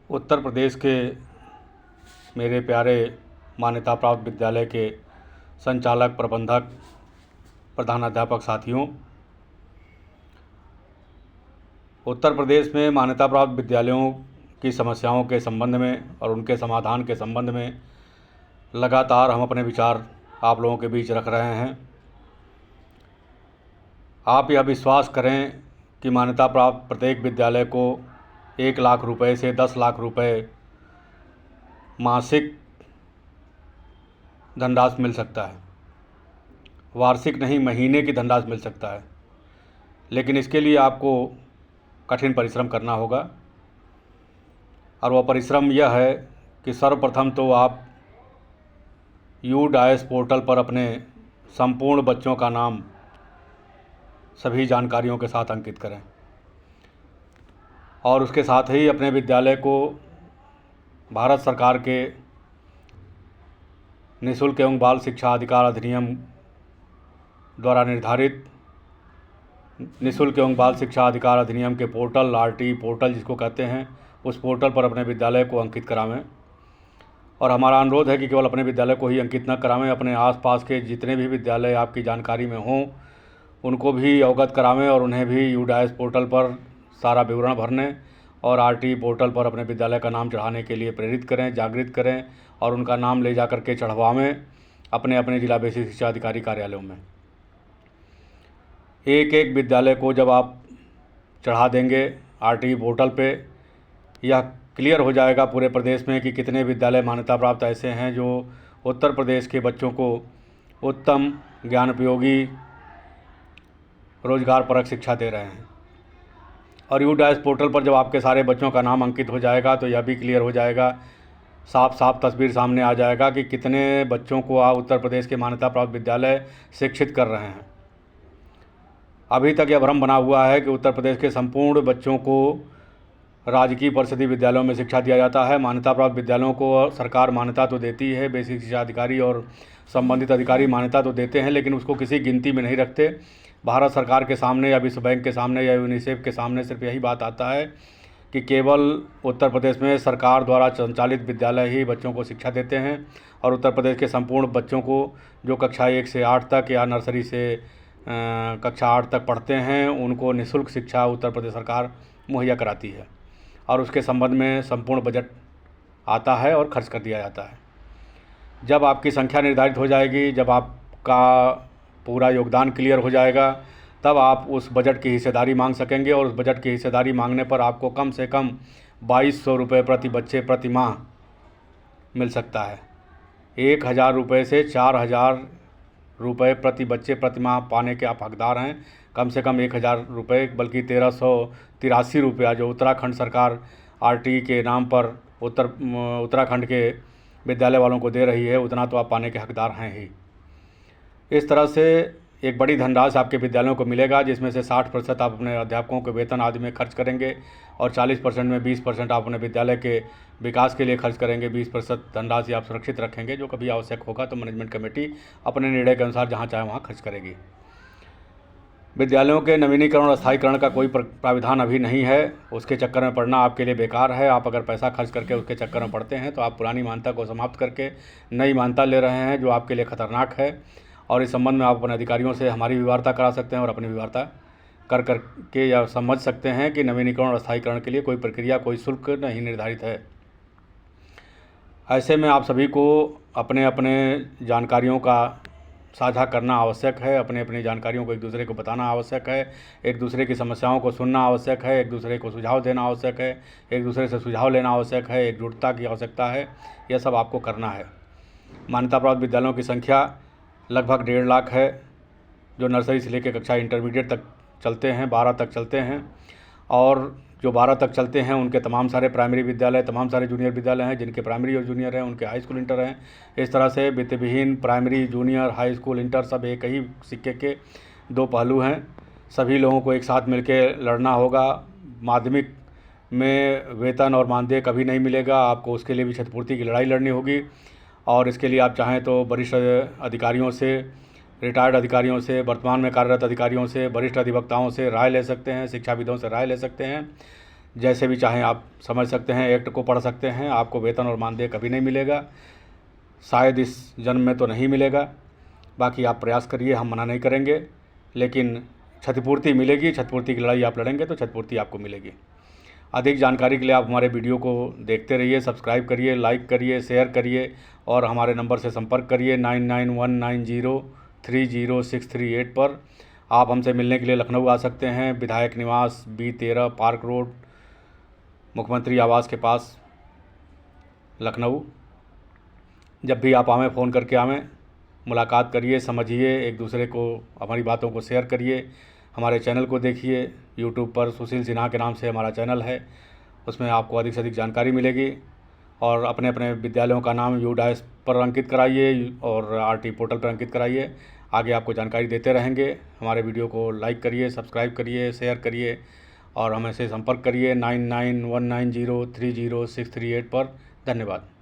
उत्तर प्रदेश के मेरे प्यारे मान्यता प्राप्त विद्यालय के संचालक, प्रबंधक, प्रधानाध्यापक साथियों, उत्तर प्रदेश में मान्यता प्राप्त विद्यालयों की समस्याओं के संबंध में और उनके समाधान के संबंध में लगातार हम अपने विचार आप लोगों के बीच रख रहे हैं। आप यह विश्वास करें कि मान्यता प्राप्त प्रत्येक विद्यालय को 1 लाख रुपए से 10 लाख रुपए मासिक धनराशि मिल सकता है। वार्षिक नहीं, महीने की धनराशि मिल सकता है। लेकिन इसके लिए आपको कठिन परिश्रम करना होगा, और वह परिश्रम यह है कि सर्वप्रथम तो आप UDAIS पोर्टल पर अपने संपूर्ण बच्चों का नाम सभी जानकारियों के साथ अंकित करें, और उसके साथ ही अपने विद्यालय को भारत सरकार के निःशुल्क एवं बाल शिक्षा अधिकार अधिनियम द्वारा निर्धारित निःशुल्क एवं बाल शिक्षा अधिकार अधिनियम के पोर्टल, RT पोर्टल जिसको कहते हैं, उस पोर्टल पर अपने विद्यालय को अंकित करावें। और हमारा अनुरोध है कि केवल अपने विद्यालय को ही अंकित न करावें, अपने आसपास के जितने भी विद्यालय आपकी जानकारी में हों उनको भी अवगत करावें और उन्हें भी UDAIS पोर्टल पर सारा विवरण भरने और RT पोर्टल पर अपने विद्यालय का नाम चढ़ाने के लिए प्रेरित करें, जागृत करें, और उनका नाम ले जा करके चढ़वावें अपने अपने जिला बेसिक शिक्षा अधिकारी कार्यालयों में। एक एक विद्यालय को जब आप चढ़ा देंगे RT पोर्टल पे, यह क्लियर हो जाएगा पूरे प्रदेश में कि कितने विद्यालय मान्यता प्राप्त ऐसे हैं जो उत्तर प्रदेश के बच्चों को उत्तम, ज्ञानोपयोगी, रोजगारपरक शिक्षा दे रहे हैं। और UDAIS पोर्टल पर जब आपके सारे बच्चों का नाम अंकित हो जाएगा तो यह भी क्लियर हो जाएगा, साफ साफ तस्वीर सामने आ जाएगा कि कितने बच्चों को उत्तर प्रदेश के मान्यता प्राप्त विद्यालय शिक्षित कर रहे हैं। अभी तक यह भ्रम बना हुआ है कि उत्तर प्रदेश के संपूर्ण बच्चों को राजकीय परिषदीय विद्यालयों में शिक्षा दिया जाता है। मान्यता प्राप्त विद्यालयों को सरकार मान्यता तो देती है, बेसिक शिक्षा अधिकारी और संबंधित अधिकारी मान्यता तो देते हैं, लेकिन उसको किसी गिनती में नहीं रखते। भारत सरकार के सामने या विश्व बैंक के सामने या यूनिसेफ के सामने सिर्फ यही बात आता है कि केवल उत्तर प्रदेश में सरकार द्वारा संचालित विद्यालय ही बच्चों को शिक्षा देते हैं, और उत्तर प्रदेश के संपूर्ण बच्चों को जो कक्षा 1 से 8 तक या नर्सरी से कक्षा 8 तक पढ़ते हैं उनको निःशुल्क शिक्षा उत्तर प्रदेश सरकार मुहैया कराती है, और उसके संबंध में संपूर्ण बजट आता है और खर्च कर दिया जाता है। जब आपकी संख्या निर्धारित हो जाएगी, जब आपका पूरा योगदान क्लियर हो जाएगा, तब आप उस बजट की हिस्सेदारी मांग सकेंगे, और उस बजट की हिस्सेदारी मांगने पर आपको कम से कम 2200 रुपये प्रति बच्चे प्रति माह मिल सकता है। 1000 रुपये से 4000 रुपये प्रति बच्चे प्रति माह पाने के आप हकदार हैं। कम से कम 1000 रुपये, बल्कि 1383 रुपया जो उत्तराखंड सरकार RT के नाम पर उत्तराखंड के विद्यालय वालों को दे रही है, उतना तो आप पाने के हकदार हैं ही। इस तरह से एक बड़ी धनराशि आपके विद्यालयों को मिलेगा, जिसमें से 60% आप अपने अध्यापकों के वेतन आदि में खर्च करेंगे, और 40% में 20% आप अपने विद्यालय के विकास के लिए खर्च करेंगे। 20% धनराशि आप सुरक्षित रखेंगे, जो कभी आवश्यक होगा तो मैनेजमेंट कमेटी अपने निर्णय के अनुसार जहाँ चाहे वहाँ खर्च करेगी। विद्यालयों के नवीनीकरण और स्थायीकरण का कोई प्राविधान अभी नहीं है, उसके चक्कर में पड़ना आपके लिए बेकार है। आप अगर पैसा खर्च करके उसके चक्कर में पड़ते हैं तो आप पुरानी मान्यता को समाप्त करके नई मान्यता ले रहे हैं, जो आपके लिए खतरनाक है। और इस संबंध में आप अपने अधिकारियों से हमारी भी वार्ता करा सकते हैं, और अपनी भी वार्ता कर के या समझ सकते हैं कि नवीनीकरण और स्थायीकरण के लिए कोई प्रक्रिया, कोई शुल्क नहीं निर्धारित है। ऐसे में आप सभी को अपने अपने जानकारियों का साझा करना आवश्यक है, अपने अपनी जानकारियों को एक दूसरे को बताना आवश्यक है, एक दूसरे की समस्याओं को सुनना आवश्यक है, एक दूसरे को सुझाव देना आवश्यक है, एक दूसरे से सुझाव लेना आवश्यक है, एकजुटता की आवश्यकता है। यह सब आपको करना है। मान्यता प्राप्त विद्यालयों की संख्या लगभग 1.5 लाख है, जो नर्सरी से लेकर कक्षा इंटरमीडिएट तक चलते हैं, 12 तक चलते हैं, और जो 12 तक चलते हैं उनके तमाम सारे प्राइमरी विद्यालय, तमाम सारे जूनियर विद्यालय हैं, जिनके प्राइमरी और जूनियर हैं उनके हाई स्कूल इंटर हैं। इस तरह से वित्तविहीन primary, junior, high school, inter सब एक ही सिक्के के 2 पहलू हैं। सभी लोगों को एक साथ मिलकर लड़ना होगा। माध्यमिक में वेतन और मानदेय कभी नहीं मिलेगा, आपको उसके लिए भी क्षतिपूर्ति की लड़ाई लड़नी होगी, और इसके लिए आप चाहें तो वरिष्ठ अधिकारियों से, रिटायर्ड अधिकारियों से, वर्तमान में कार्यरत अधिकारियों से, वरिष्ठ अधिवक्ताओं से राय ले सकते हैं, शिक्षाविदों से राय ले सकते हैं। जैसे भी चाहें आप समझ सकते हैं, एक्ट को पढ़ सकते हैं। आपको वेतन और मानदेय कभी नहीं मिलेगा, शायद इस जन्म में तो नहीं मिलेगा। बाकी आप प्रयास करिए, हम मना नहीं करेंगे, लेकिन क्षतिपूर्ति मिलेगी। क्षतिपूर्ति की लड़ाई आप लड़ेंगे तो क्षतिपूर्ति आपको मिलेगी। अधिक जानकारी के लिए आप हमारे वीडियो को देखते रहिए, सब्सक्राइब करिए, लाइक करिए, शेयर करिए और हमारे नंबर से संपर्क करिए 9919030638 पर। आप हमसे मिलने के लिए लखनऊ आ सकते हैं, विधायक निवास B13 पार्क रोड, मुख्यमंत्री आवास के पास, लखनऊ। जब भी आप आवें फ़ोन करके आवें, मुलाकात करिए, समझिए, एक दूसरे को हमारी बातों को शेयर करिए। हमारे चैनल को देखिए, यूट्यूब पर सुशील सिन्हा के नाम से हमारा चैनल है, उसमें आपको अधिक से अधिक जानकारी मिलेगी। और अपने अपने विद्यालयों का नाम UDAS पर अंकित कराइए और RT पोर्टल पर अंकित कराइए। आगे आपको जानकारी देते रहेंगे। हमारे वीडियो को लाइक करिए, सब्सक्राइब करिए, शेयर करिए और हमसे संपर्क करिए 9919030638 पर। धन्यवाद।